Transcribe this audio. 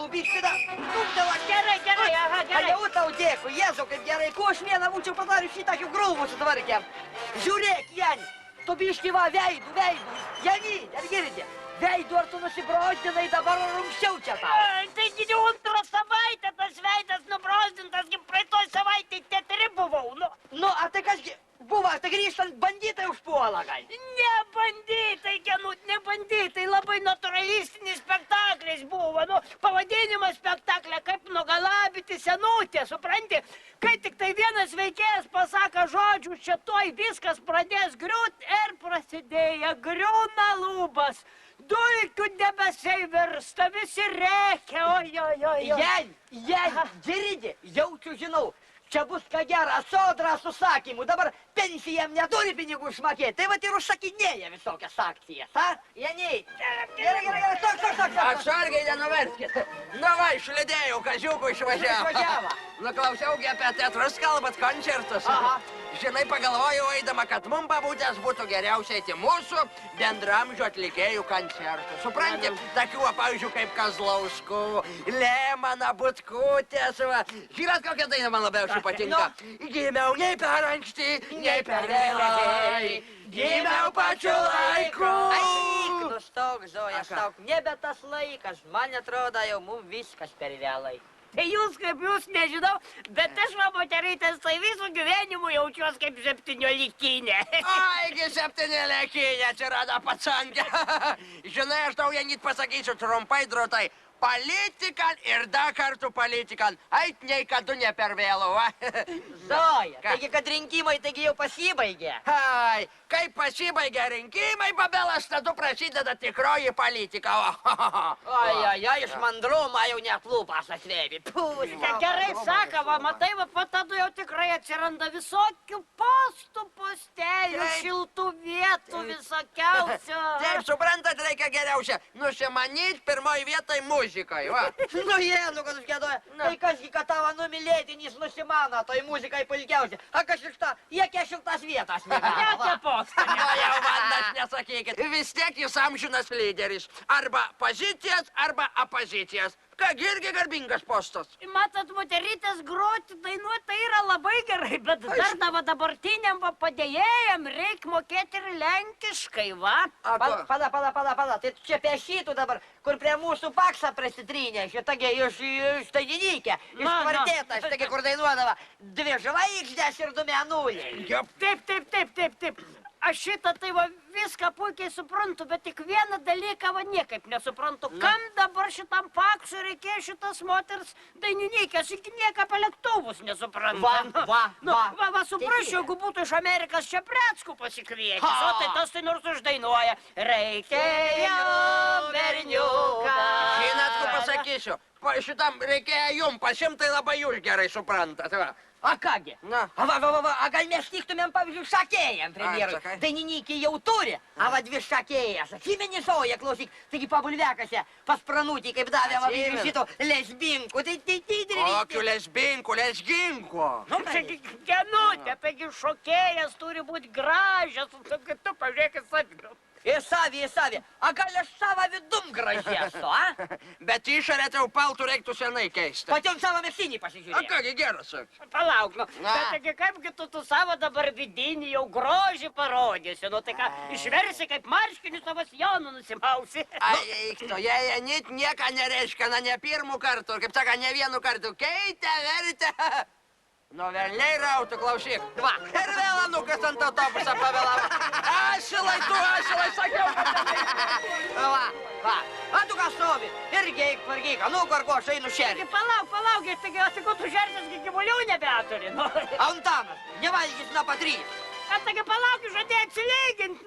nu biškį da. Stumtelak. Gerai, gerai, aha, gerai. Jau tau dėkui, Jėzau, kaip gerai. Ko aš vieną būčiau padarius šitakių grūvų sutvarkėm. Žiūrėk, Jani, tu biškį va veidų. Jani, ar girdė? Veidų, ar tu nusibrozdinai dabar ar anksčiau čia tau? Taigi jau antrą savaitę tas veidas nubrozdintas, kaip praeitoj savaitėj teatre buvau, nu. Nu, a tai kasgi buvo, tai grįžtant banditai užpuola, gal? Ne banditai, Genut, ne banditai, labai natūralistinis spektaklis buvo, nu, pavadinimas spektaklio, kaip nugalabyti senutę, supranti? Kai tik tai vienas veikėjas pasako žodžių, čia tuoj viskas pradės griūt ir prasidėjo, griūna lūbas. Dulkių debesiai virsta, visi rėkia, oi. Jan, girdi, jaučiu, žinau, čia bus ką gera, sodra su sakymu, dabar pensijam neturi pinigų išmokėti, tai vat ir užsakinėja visokias akcijas, ha? Janiai, gerai, stok. Atsargiai nenuverskit. Na va, išlydėjau, kažiukų išvažiavo. Nuklausiaugi apie teatrus kalbat, koncertus. Aha. Žinai, pagalvojau eidama, kad mum pabūdęs būtų geriausiai eiti mūsų bendramžių atlikėjų koncertų. Supranti, tokių, pavyzdžiui, kaip Kazlauskų, Lemana, Butkutės, va. Žinot, kokia daina man labiausiai patinka? Gimiau nei per anksti, nei per vėlai, gimiau pačiu laiku. Eik, nustok, Zoja, stok, nebe tas laikas, man atrodo, jau mums viskas per vėlai. Tai jūs kaip jūs nežinau, bet aš va moterytės tai visų gyvenimų jaučiuos kaip 17-likinė. Aigi 7-likinė atsirado pacankė. Žinai, aš tau Janit pasakysiu trumpai, drautai. Politikan ir dar kartų politikan. Ait nei kadu ne per vėlu, va. Zoja, taigi, kad rinkimai taigi jau pasibaigė. Ai, kai pasibaigė rinkimai, babelas, tada prasideda tikroji politika. Ai, iš mandrumo jau net lūpas atvėrė. Gerai sakava, matai, va tada jau tikrai atsiranda visokių postų, postelių, šiltų vietų, visokiausių. Taip, suprantat, reikia geriausia nusimanyti pirmoj vietoj muzikai, va. Nu, jėnu, kad užgėdoja. Tai kasgi, kad tavo numylėtinis nusimano, tai muzikai puikiausia. A, kas iš to, jie šiltas vietas. Jokia postą. Na jau vandas nesakykit. Vis tiek jis amžinas lyderis. Arba pozicijas, arba opozicijas. Kągi irgi garbingas postas. Matot, moterytės groti, dainuoti tai yra labai gerai, bet dar tavo dabartiniam padėjėjam reikia mokėti ir lenkiškai, va. Pala, tai tu čia piešitų dabar, kur prie mūsų paksą prasitrynė, šitagi iš Staininikę, iš kvartetą, šitagi kur dainuodavo 2 žvaigždės ir 2 mėnuliai. Taip. Aš šitą tai va viską puikiai suprantu, bet tik vieną dalyką va niekaip nesuprantu. Kam dabar šitam paksui reikėjo šitas moters dainininkės, iki nieko apie lėktuvus nesupranta. Va, suprasčiau, jeigu būtų iš Amerikos čia Preckų pasikvietęs, o tai tas tai nors uždainuoja. Reikėjo berniuką. Žinot, ko pasakysiu, šitam reikėjo jum pasimt, tai labai jūs gerai suprantat, va. A kągi? Na. A gal mes tiktumėm, pavyzdžiui, šakėjam premjerui. Sakai. Dainininkė jau turi, a va 2 šakėjas. Atsimeni, Zoja, klausyk, taigi pabulvekose pas Pranutį, kaip davė va šito lesbinkų. Kokių lesbinkų, lesginkų? Genutė, taigi šokėjas turi būti gražias, kaip tu pažiūrėkit savį. Į savį. A gal aš savo vidum gražėsiu, a? Bet išorę tau paltų reiktų senai keisti. Patiom savo mėsinį A pasižiūrėti. kągi geras. Palauk, nu, bet taigi kaipgi tu savo dabar vidinį jau grožį parodysi, nu tai ką, išversi kaip marškinius savo sijonų nusimausi. Ai, eikto, jei Janit nieko nereiškia, na ne pirmų kartų, kaip saka, ne vienu kartu. Keitė, vertė. Nu, velniai rautų, klausyk. Va, ir vėl anukas ant autobusą pavėlavo. Ašilai, sakiau, kad tenai. Va. A tu ką stovi? Irgi eik pargyk, nu karko, aš einu šerį. Palauk, taigi tu žertis, kai gyvulių nebeturi, nu. Antanas, nevalgys nuo pat 3. Taigi palauk, žadėjai atsilygint, nu.